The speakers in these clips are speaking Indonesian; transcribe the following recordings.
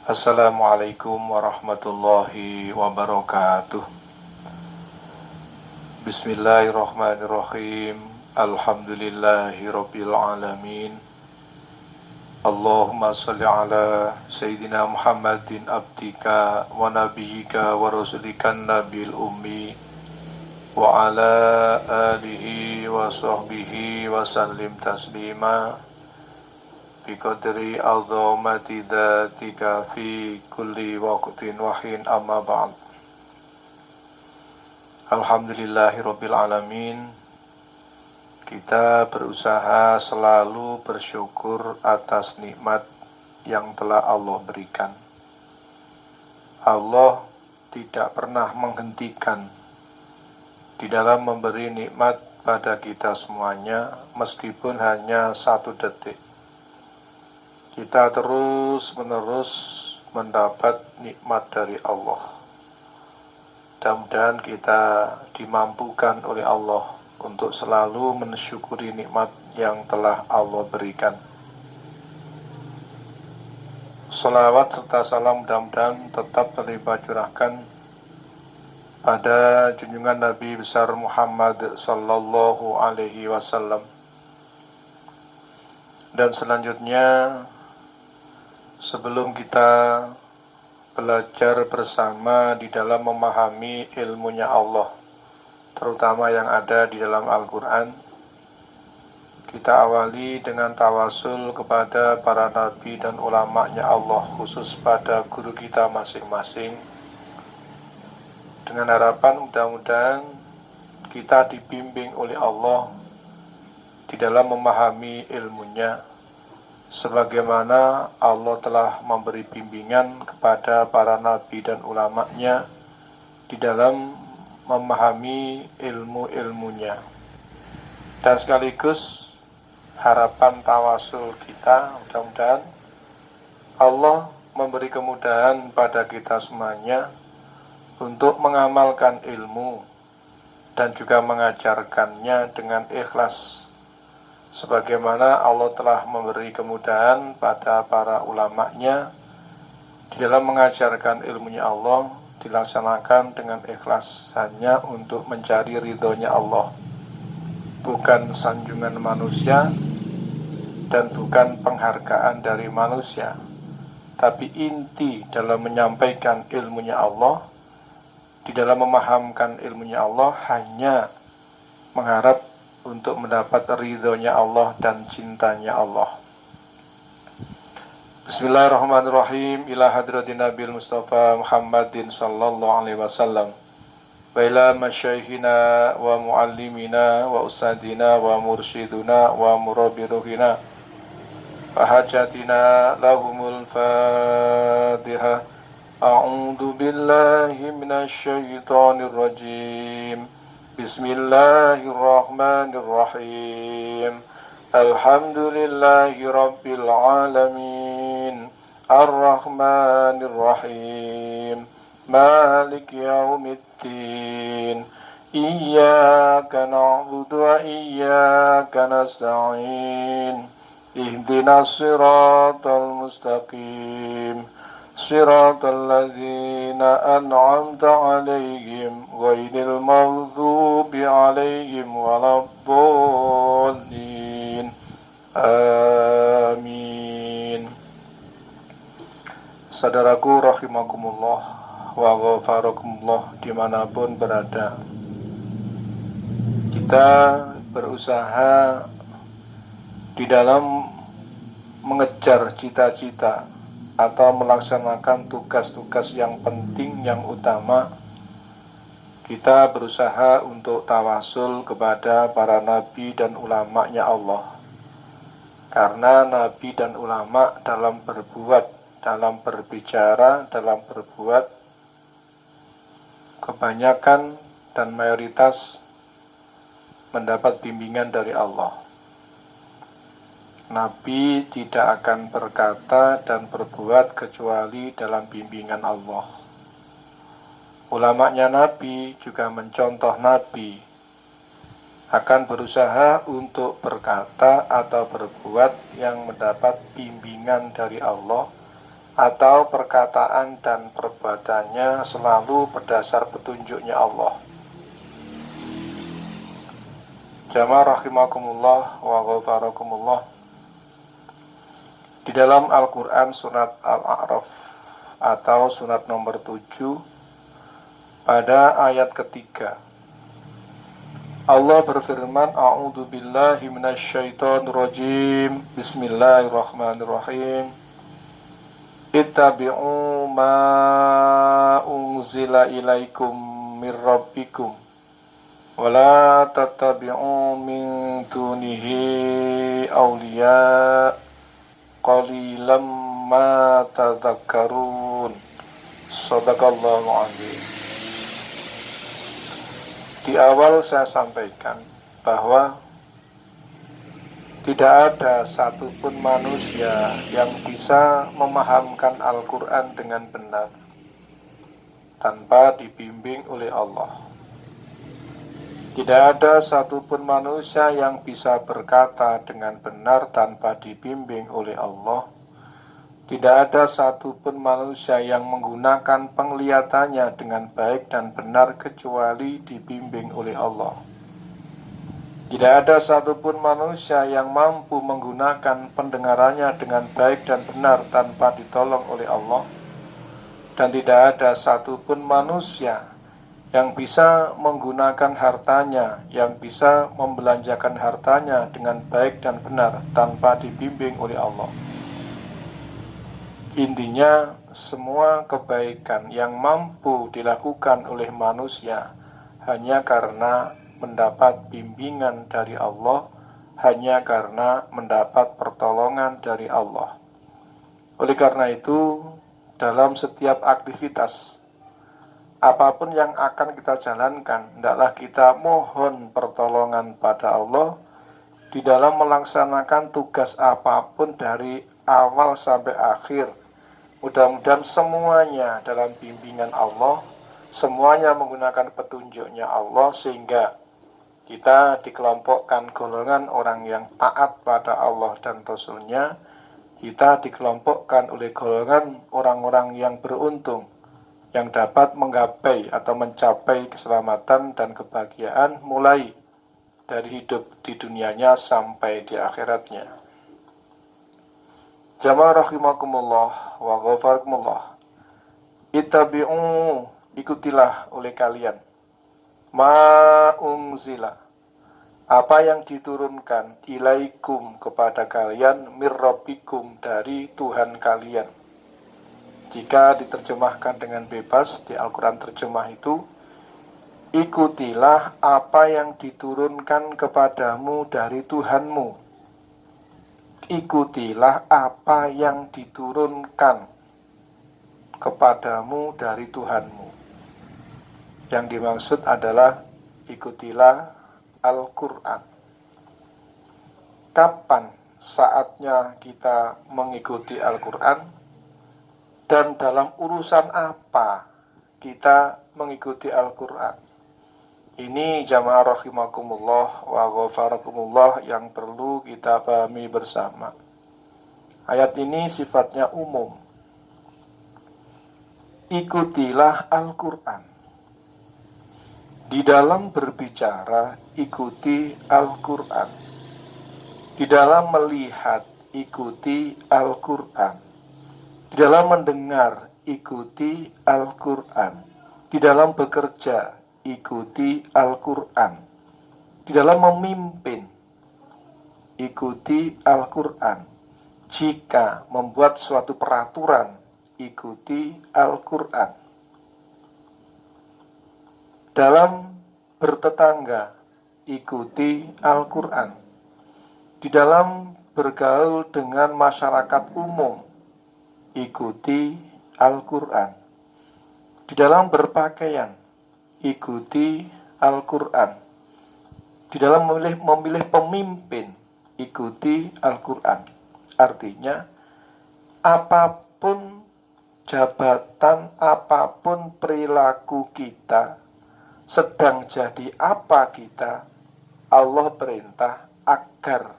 Assalamualaikum warahmatullahi wabarakatuh. Bismillahirrahmanirrahim. Alhamdulillahirabbil alamin. Allahumma shalli ala Sayyidina Muhammadin abdika wa nabiyyika wa rasulikan nabil ummi wa ala alihi wa sahbihi wa sallim taslima biqadri azamati dzatika fi kulli waqtin wa hin, amma ba'd. Alhamdulillahirabbil alamin. Kita berusaha selalu bersyukur atas nikmat yang telah Allah berikan. Allah tidak pernah menghentikan di dalam memberi nikmat pada kita semuanya, meskipun hanya 1 detik. Kita terus-menerus mendapat nikmat dari Allah. Mudah-mudahan kita dimampukan oleh Allah untuk selalu mensyukuri nikmat yang telah Allah berikan. Salawat serta salam mudah-mudahan tetap terlibat curahkan pada junjungan Nabi besar Muhammad sallallahu alaihi wasallam. Dan selanjutnya, sebelum kita belajar bersama di dalam memahami ilmunya Allah, terutama yang ada di dalam Al-Quran, kita awali dengan tawasul kepada para nabi dan ulama'nya Allah, khusus pada guru kita masing-masing, dengan harapan mudah-mudahan kita dibimbing oleh Allah di dalam memahami ilmunya, sebagaimana Allah telah memberi bimbingan kepada para nabi dan ulama'nya di dalam memahami ilmu-ilmunya. Dan sekaligus harapan tawasul kita, mudah-mudahan Allah memberi kemudahan pada kita semuanya untuk mengamalkan ilmu dan juga mengajarkannya dengan ikhlas, sebagaimana Allah telah memberi kemudahan pada para ulama'nya di dalam mengajarkan ilmunya Allah, dilaksanakan dengan ikhlas hanya untuk mencari ridhonya Allah, bukan sanjungan manusia dan bukan penghargaan dari manusia, tapi inti dalam menyampaikan ilmunya Allah, di dalam memahamkan ilmunya Allah, hanya mengharap untuk mendapat ridhonya Allah dan cintanya Allah. Bismillahirrahmanirrahim. Ila hadratin Nabil Mustafa Muhammadin sallallahu alaihi wasallam, wa ila masyaykhina wa muallimina wa ustadina wa mursyiduna wa murabbiruhina wa hajatina lahumul Fatiha. A'udzu billahi minasy syaithanir rajim. Bismillahirrahmanirrahim. Alhamdulillahi rabbil alamin. Ar-Rahmanir-Rahim. Malik yaumiddin. Iyyaka na'budu wa iyyaka nasta'in. Ihdinas siratal mustaqim. Siratal ladzina an'amta 'alaihim ghairil maghdubi 'alaihim waladdallin. Amin. Saudaraku rahimakumullah wa ghafarakumullah, dimanapun berada, kita berusaha di dalam mengejar cita-cita atau melaksanakan tugas-tugas yang penting, yang utama. Kita berusaha untuk tawasul kepada para nabi dan ulama'nya Allah, karena nabi dan ulama dalam berbuat, dalam berbicara, dalam berbuat, kebanyakan dan mayoritas mendapat bimbingan dari Allah. Nabi tidak akan berkata dan berbuat kecuali dalam bimbingan Allah. Ulama'nya Nabi juga mencontoh Nabi, akan berusaha untuk berkata atau berbuat yang mendapat bimbingan dari Allah atau perkataan dan perbuatannya selalu berdasar petunjuknya Allah. Jamaah rahimakumullah wa ghafarakumullah. Di dalam Al-Quran surat Al-A'raf atau surat nomor 7 pada ayat ketiga, Allah berfirman, A'udzu billahi minasyaitonir rajim. Bismillahirrahmanirrahim. Ittabi'u ma unzila ilaikum mir rabbikum wa la tattabi'u min dunihi awliya qalilam ma tadhakkarun. Shadaqallahu azim. Di awal saya sampaikan bahwa tidak ada satupun manusia yang bisa memahamkan Al-Quran dengan benar tanpa dibimbing oleh Allah. Tidak ada satupun manusia yang bisa berkata dengan benar tanpa dibimbing oleh Allah. Tidak ada satupun manusia yang menggunakan penglihatannya dengan baik dan benar kecuali dibimbing oleh Allah. Tidak ada satupun manusia yang mampu menggunakan pendengarannya dengan baik dan benar tanpa ditolong oleh Allah. Dan tidak ada satupun manusia yang bisa menggunakan hartanya, yang bisa membelanjakan hartanya dengan baik dan benar tanpa dibimbing oleh Allah. Intinya, semua kebaikan yang mampu dilakukan oleh manusia hanya karena mendapat bimbingan dari Allah, hanya karena mendapat pertolongan dari Allah. Oleh karena itu, dalam setiap aktivitas, apapun yang akan kita jalankan, hendaklah kita mohon pertolongan pada Allah di dalam melaksanakan tugas apapun dari awal sampai akhir. Mudah-mudahan semuanya dalam bimbingan Allah, semuanya menggunakan petunjuknya Allah, sehingga kita dikelompokkan golongan orang yang taat pada Allah dan Rasul-Nya. Kita dikelompokkan oleh golongan orang-orang yang beruntung, yang dapat menggapai atau mencapai keselamatan dan kebahagiaan mulai dari hidup di dunianya sampai di akhiratnya. Jamaah rahimakumullah wa ghafarakumullah. Ittabi'u, ikutilah oleh kalian, ma unzila, apa yang diturunkan, ilaikum, kepada kalian, mir rabbikum, dari Tuhan kalian. Jika diterjemahkan dengan bebas di Al-Quran terjemah itu, ikutilah apa yang diturunkan kepadamu dari Tuhanmu. Ikutilah apa yang diturunkan kepadamu dari Tuhanmu. Yang dimaksud adalah ikutilah Al-Quran. Kapan saatnya kita mengikuti Al-Quran? Dan dalam urusan apa kita mengikuti Al-Quran? Ini jamaah rahimakumullah wa ghafarakumullah yang perlu kita pahami bersama. Ayat ini sifatnya umum. Ikutilah Al-Quran. Di dalam berbicara, ikuti Al-Quran. Di dalam melihat, ikuti Al-Quran. Di dalam mendengar, ikuti Al-Quran. Di dalam bekerja, ikuti Al-Quran. Di dalam memimpin, ikuti Al-Quran. Jika membuat suatu peraturan, ikuti Al-Quran. Dalam bertetangga, ikuti Al-Quran. Di dalam bergaul dengan masyarakat umum, ikuti Al-Quran. Di dalam berpakaian, ikuti Al-Quran. Di dalam memilih pemimpin, ikuti Al-Quran. Artinya, apapun jabatan, apapun perilaku kita, sedang jadi apa kita, Allah perintah agar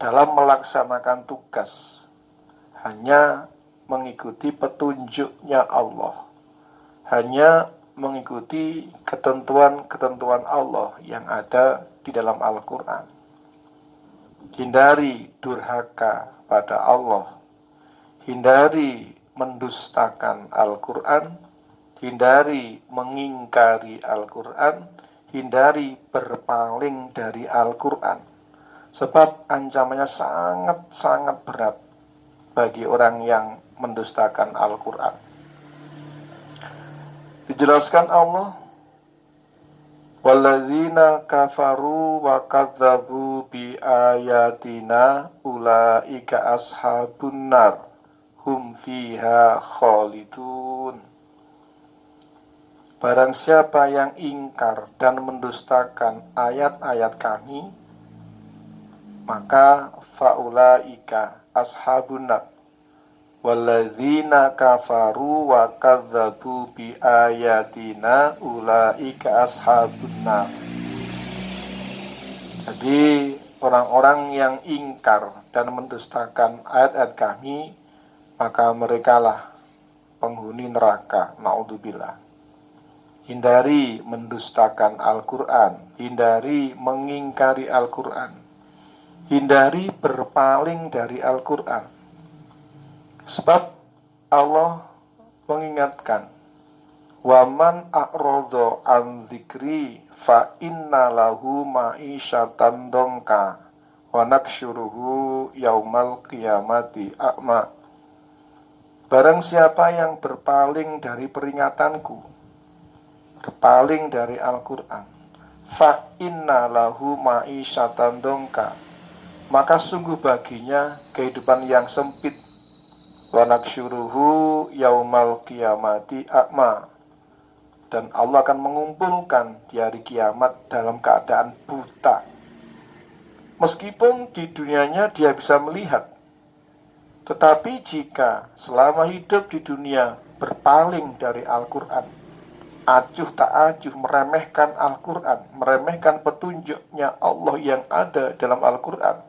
dalam melaksanakan tugas hanya mengikuti petunjuknya Allah, hanya mengikuti ketentuan-ketentuan Allah yang ada di dalam Al-Quran. Hindari durhaka pada Allah, hindari mendustakan Al-Quran, hindari mengingkari Al-Quran, hindari berpaling dari Al-Quran. Sebab ancamannya sangat-sangat berat bagi orang yang mendustakan Al-Quran. Dijelaskan Allah, walladzina kafaru wa kadzabu bi ayatina ulaika ashabun nar hum fiha khalidun. Barang siapa yang ingkar dan mendustakan ayat-ayat kami, maka faulaika ashabun nar. Walladzina kafaru wa kadzabu bi ayatina ulaika ashabun nar. Jadi orang-orang yang ingkar dan mendustakan ayat-ayat kami, maka merekalah penghuni neraka. Naudzubillah. Hindari mendustakan Al-Quran, hindari mengingkari Al-Quran, hindari berpaling dari Al-Quran. Sebab Allah mengingatkan, waman a'radha an dzikri fa inna lahu ma'isyatan dongka wa naksyuruhu yaumal qiyamati a'ma. Barang siapa yang berpaling dari peringatanku, berpaling dari Al-Quran, fa inna lahu ma'isyatan dongka, maka sungguh baginya kehidupan yang sempit. Wa naksyuruhu yaumal qiyamati a'ma, dan Allah akan mengumpulkan di hari kiamat dalam keadaan buta. Meskipun di dunianya dia bisa melihat, tetapi jika selama hidup di dunia berpaling dari Al-Quran, acuh tak acuh meremehkan Al-Quran, meremehkan petunjuknya Allah yang ada dalam Al-Quran,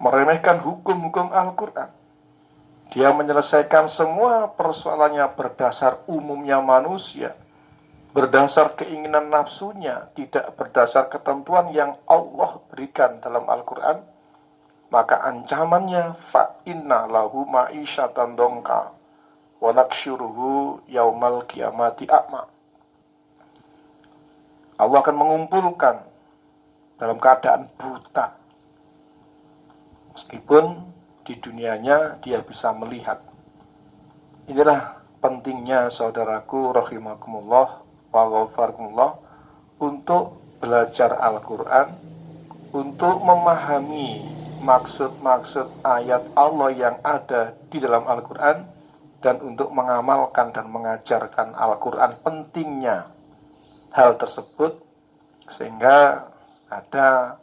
meremehkan hukum-hukum Al-Quran, dia menyelesaikan semua persoalannya berdasar umumnya manusia, berdasar keinginan nafsunya, tidak berdasar ketentuan yang Allah berikan dalam Al-Quran, maka ancamannya fa inna lahu ma'isyatan dongka wa naksyuruhu yaumal qiyamati a'ma. Allah akan mengumpulkan dalam keadaan buta, meskipun di dunianya dia bisa melihat. Inilah pentingnya saudaraku rahimakumullah wa ghafarakumullah untuk belajar Al-Quran, untuk memahami maksud-maksud ayat Allah yang ada di dalam Al-Quran, dan untuk mengamalkan dan mengajarkan Al-Quran. Pentingnya hal tersebut, sehingga ada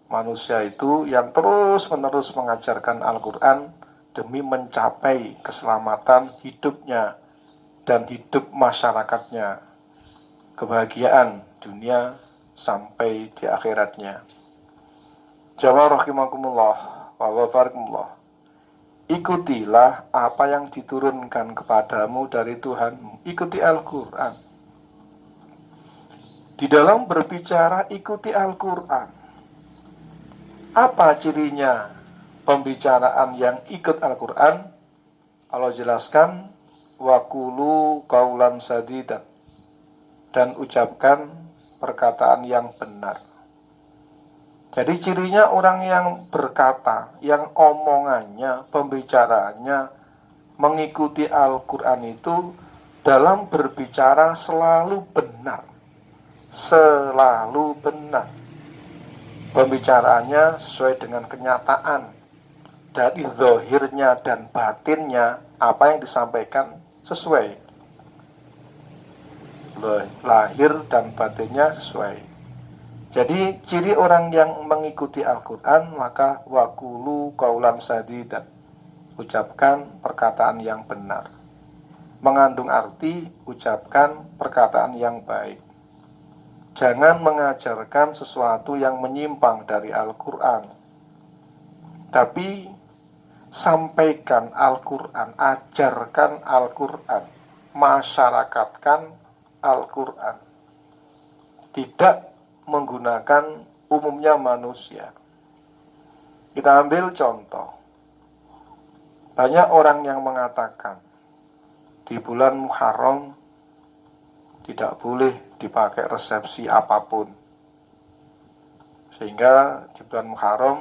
manusia itu yang terus-menerus mengajarkan Al-Quran demi mencapai keselamatan hidupnya dan hidup masyarakatnya, kebahagiaan dunia sampai di akhiratnya. Jamaah rahimakumullah wa ghafarakumullah. Ikutilah apa yang diturunkan kepadamu dari Tuhanmu. Ikuti Al-Quran. Di dalam berbicara ikuti Al-Quran. Apa cirinya pembicaraan yang ikut Al-Quran? Allah jelaskan, waqulu qaulan sadidan, dan ucapkan perkataan yang benar. Jadi cirinya orang yang berkata, yang omongannya, pembicaraannya mengikuti Al-Quran itu dalam berbicara selalu benar. Selalu benar. Pembicaraannya sesuai dengan kenyataan, dari zahirnya dan batinnya, apa yang disampaikan sesuai, lahir dan batinnya sesuai. Jadi ciri orang yang mengikuti Al-Quran, maka waqulu qaulan sadidan, ucapkan perkataan yang benar, mengandung arti ucapkan perkataan yang baik. Jangan mengajarkan sesuatu yang menyimpang dari Al-Quran, tapi sampaikan Al-Quran, ajarkan Al-Quran, masyarakatkan Al-Quran. Tidak menggunakan umumnya manusia. Kita ambil contoh. Banyak orang yang mengatakan di bulan Muharram tidak boleh dipakai resepsi apapun. Sehingga di bulan Muharram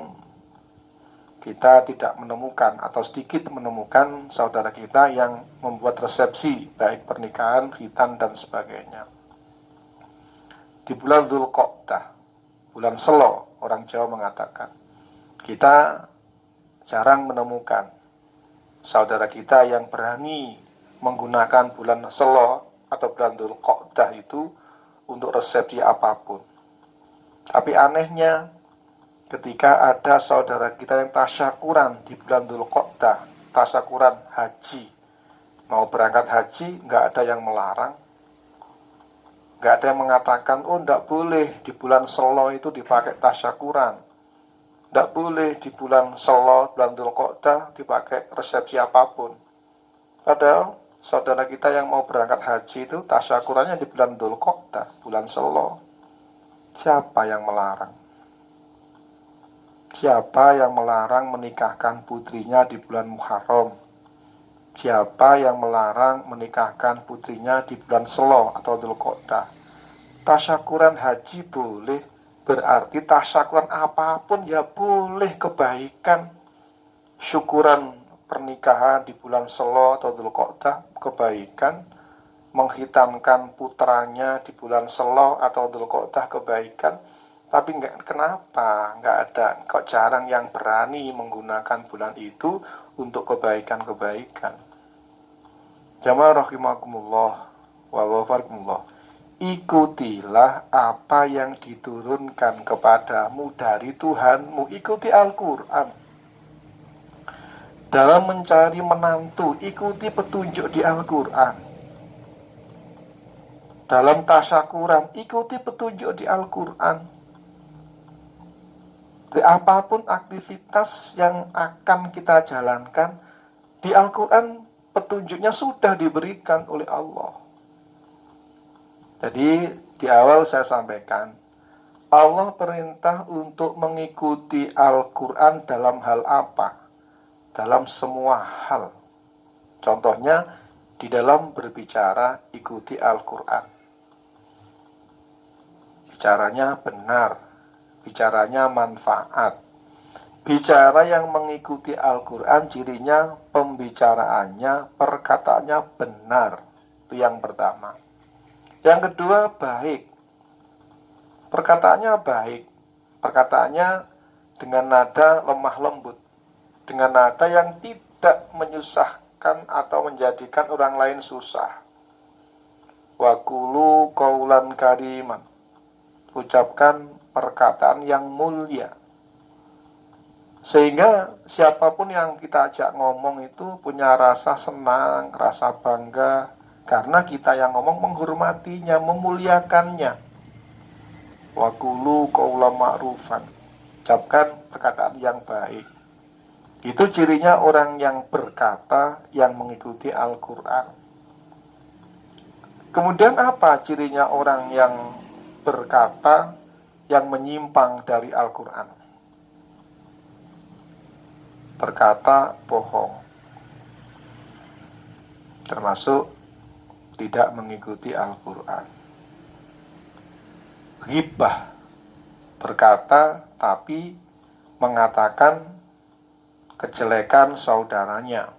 kita tidak menemukan atau sedikit menemukan saudara kita yang membuat resepsi, baik pernikahan, khitan, dan sebagainya. Di bulan Dzulqa'dah, bulan Selo, orang Jawa mengatakan, kita jarang menemukan saudara kita yang berani menggunakan bulan Selo atau bulan Dzulqa'dah itu untuk resepsi apapun. Tapi anehnya, ketika ada saudara kita yang tasyakuran di bulan Dzulqa'dah, tasyakuran haji, mau berangkat haji, nggak ada yang melarang, nggak ada yang mengatakan, oh nggak boleh di bulan Selo itu dipakai tasyakuran, nggak boleh di bulan Selo, bulan Dzulqa'dah dipakai resepsi apapun. Padahal saudara kita yang mau berangkat haji itu tasyakurannya di bulan Dzulqa'dah, bulan Selo. Siapa yang melarang? Siapa yang melarang menikahkan putrinya di bulan Muharram? Siapa yang melarang menikahkan putrinya di bulan Selo atau Dzulqa'dah? Tasyakuran haji boleh, berarti tasyakuran apapun ya boleh kebaikan. Syukuran pernikahan di bulan Selo atau Dzulqa'dah kebaikan. Menghitamkan putranya di bulan Selo atau Dzulqa'dah kebaikan. Tapi kenapa nggak ada, kok jarang yang berani menggunakan bulan itu untuk kebaikan-kebaikan. Jamaah rahimakumullah wa wafakumullah. Ikutilah apa yang diturunkan kepadamu dari Tuhanmu. Ikuti Al-Quran. Dalam mencari menantu, ikuti petunjuk di Al-Quran. Dalam tasyakuran, ikuti petunjuk di Al-Quran. Apapun aktivitas yang akan kita jalankan, di Al-Quran petunjuknya sudah diberikan oleh Allah. Jadi di awal saya sampaikan, Allah perintah untuk mengikuti Al-Quran dalam hal apa? Dalam semua hal. Contohnya, di dalam berbicara, ikuti Al-Quran. Bicaranya benar, bicaranya manfaat. Bicara yang mengikuti Al-Quran, cirinya pembicaraannya, perkataannya benar. Itu yang pertama. Yang kedua, baik. Perkataannya baik. Perkataannya dengan nada lemah lembut. Dengan nada yang tidak menyusahkan atau menjadikan orang lain susah. Wa qulu qaulan kariman. Ucapkan perkataan yang mulia. Sehingga siapapun yang kita ajak ngomong itu punya rasa senang, rasa bangga, karena kita yang ngomong menghormatinya, memuliakannya. Wa qulu qaulan ma'rufan. Ucapkan perkataan yang baik. Itu cirinya orang yang berkata, yang mengikuti Al-Quran. Kemudian apa cirinya orang yang berkata, yang menyimpang dari Al-Quran? Berkata bohong, termasuk tidak mengikuti Al-Quran. Ghibah, berkata tapi mengatakan kejelekan saudaranya.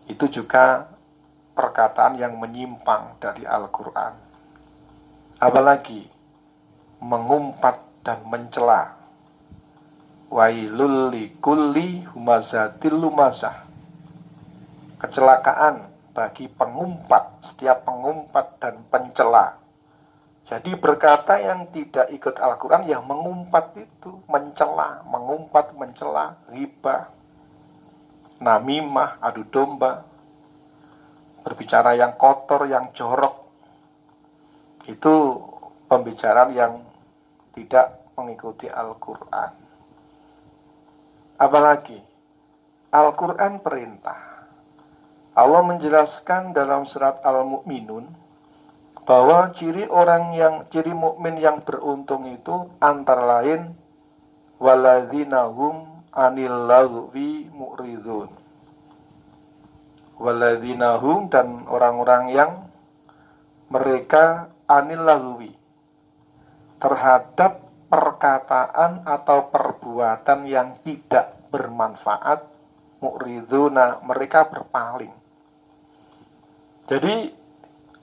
Itu juga perkataan yang menyimpang dari Al-Quran. Apalagi mengumpat dan mencela. Wailul likulli humazatil lumazah. Kecelakaan bagi pengumpat, setiap pengumpat dan pencela. Jadi berkata yang tidak ikut Al-Quran, yang mengumpat itu, mencela, mengumpat, mencela, ghibah, namimah, adu domba, berbicara yang kotor, yang jorok. Itu pembicaraan yang tidak mengikuti Al-Quran. Apalagi Al-Quran perintah. Allah menjelaskan dalam surat Al-Mu'minun bahwa ciri mukmin yang beruntung itu antara lain waladzina hum anil lagwi mu'ridun. Waladzina hum, dan orang-orang yang mereka anil lagwi, terhadap perkataan atau perbuatan yang tidak bermanfaat, mu'riduna, mereka berpaling. Jadi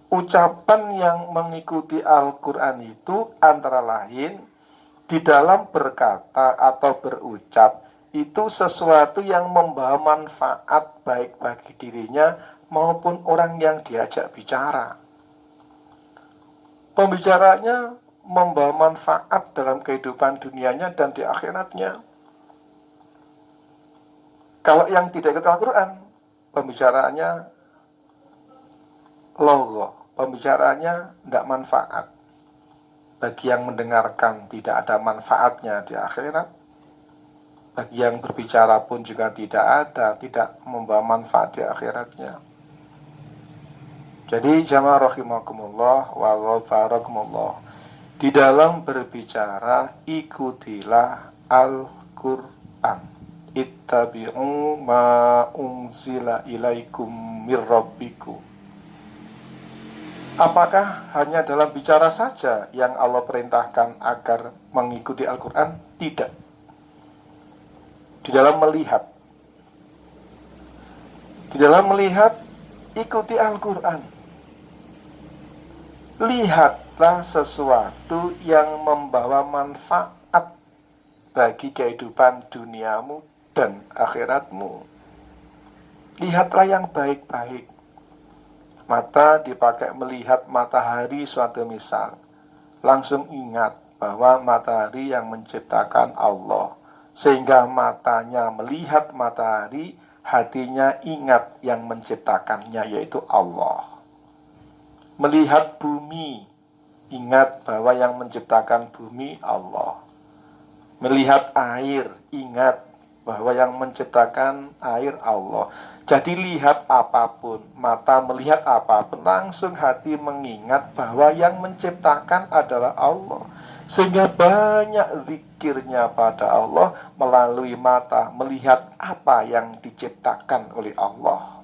ucapan yang mengikuti Al-Quran itu antara lain di dalam berkata atau berucap itu sesuatu yang membawa manfaat baik bagi dirinya maupun orang yang diajak bicara. Pembicaranya membawa manfaat dalam kehidupan dunianya dan di akhiratnya. Kalau yang tidak ikut Al-Quran, pembicaraannya logo, pembicaraannya tidak manfaat. Bagi yang mendengarkan tidak ada manfaatnya di akhirat. Bagi yang berbicara pun juga tidak membawa manfaat di akhiratnya. Jadi jamaah rahimakumullah wa ghafarakumullah, di dalam berbicara ikutilah Al-Quran. Ittabi'u ma unzila ilaikum mir rabbikum. Apakah hanya dalam bicara saja yang Allah perintahkan agar mengikuti Al-Quran? Tidak. Di dalam melihat. Di dalam melihat, ikuti Al-Quran. Lihatlah sesuatu yang membawa manfaat bagi kehidupan duniamu dan akhiratmu. Lihatlah yang baik-baik. Mata dipakai melihat matahari suatu misal. Langsung ingat bahwa matahari yang menciptakan Allah. Sehingga matanya melihat matahari, hatinya ingat yang menciptakannya, yaitu Allah. Melihat bumi, ingat bahwa yang menciptakan bumi Allah. Melihat air, ingat bahwa yang menciptakan air Allah. Jadi lihat apapun, mata melihat apapun, langsung hati mengingat bahwa yang menciptakan adalah Allah. Sehingga banyak zikirnya pada Allah melalui mata melihat apa yang diciptakan oleh Allah.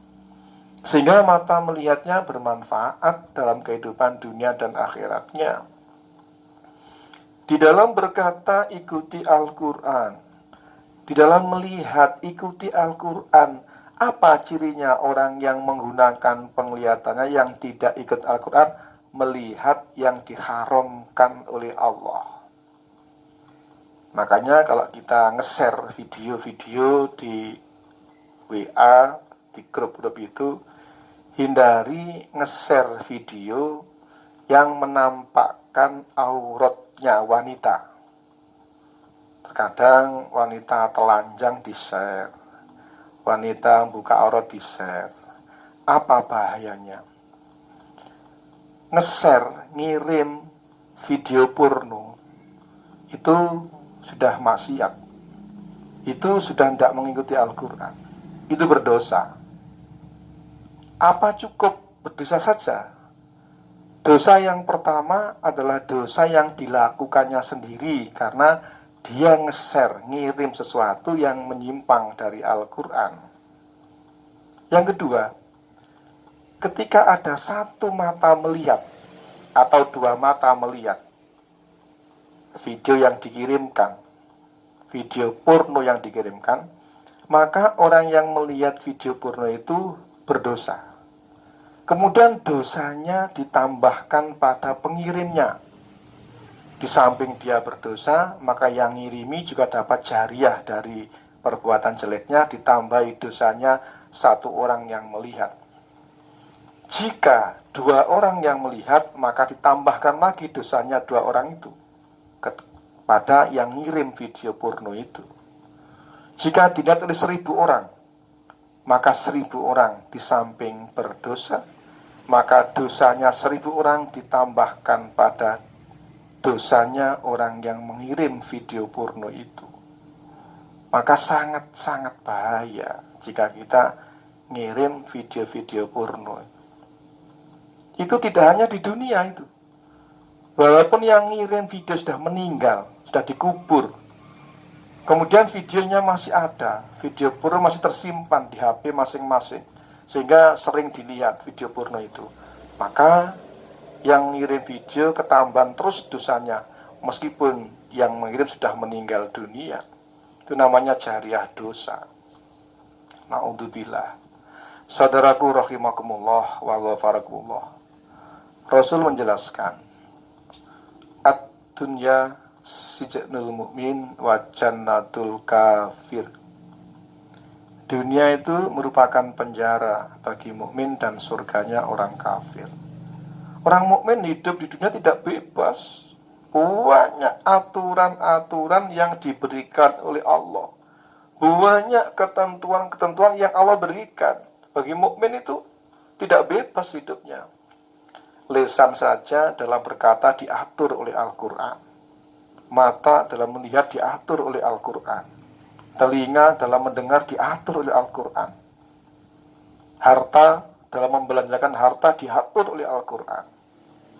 Sehingga mata melihatnya bermanfaat dalam kehidupan dunia dan akhiratnya. Di dalam berkata ikuti Al-Quran, di dalam melihat ikuti Al-Quran, apa cirinya orang yang menggunakan penglihatannya yang tidak ikut Al-Quran? Melihat yang diharamkan oleh Allah. Makanya kalau kita nge-share video-video di WA, di grup-grup itu, hindari nge-share video yang menampakkan auratnya wanita. Terkadang wanita telanjang di-share, wanita buka aurat di-share. Apa bahayanya? Nge-share, ngirim video porno itu sudah maksiat. Itu sudah tidak mengikuti Al-Quran. Itu berdosa. Apa cukup berdosa saja? Dosa yang pertama adalah dosa yang dilakukannya sendiri karena dia nge-share, ngirim sesuatu yang menyimpang dari Al-Quran. Yang kedua, ketika ada satu mata melihat atau dua mata melihat video yang dikirimkan, video porno yang dikirimkan, maka orang yang melihat video porno itu berdosa. Kemudian dosanya ditambahkan pada pengirimnya. Di samping dia berdosa, maka yang ngirimi juga dapat jariah dari perbuatan jeleknya, ditambahi dosanya satu orang yang melihat. Jika dua orang yang melihat, maka ditambahkan lagi dosanya dua orang itu kepada yang ngirim video porno itu. Jika dilihat oleh 1000 orang, maka 1000 orang di samping berdosa, maka dosanya 1000 orang ditambahkan pada dosanya orang yang mengirim video porno itu. Maka sangat-sangat bahaya jika kita ngirim video-video porno. Itu tidak hanya di dunia itu. Walaupun yang ngirim video sudah meninggal, sudah dikubur, kemudian videonya masih ada, video porno masih tersimpan di HP masing-masing, sehingga sering dilihat video porno itu. Maka yang ngirim video ketambahan terus dosanya, meskipun yang mengirim sudah meninggal dunia. Itu namanya jariah dosa. Na'udzubillah. Saudaraku rahimakumullah wa ghafarakumullah. Rasul menjelaskan, ad-dunya sijnul mu'min wa jannatul kafir. Dunia itu merupakan penjara bagi mukmin dan surganya orang kafir. Orang mukmin hidup di dunia tidak bebas. Banyak aturan-aturan yang diberikan oleh Allah. Banyak ketentuan-ketentuan yang Allah berikan. Bagi mukmin itu tidak bebas hidupnya. Lisan saja dalam berkata diatur oleh Al-Quran. Mata dalam melihat diatur oleh Al-Quran. Telinga dalam mendengar diatur oleh Al-Quran. Harta dalam membelanjakan harta diatur oleh Al-Quran.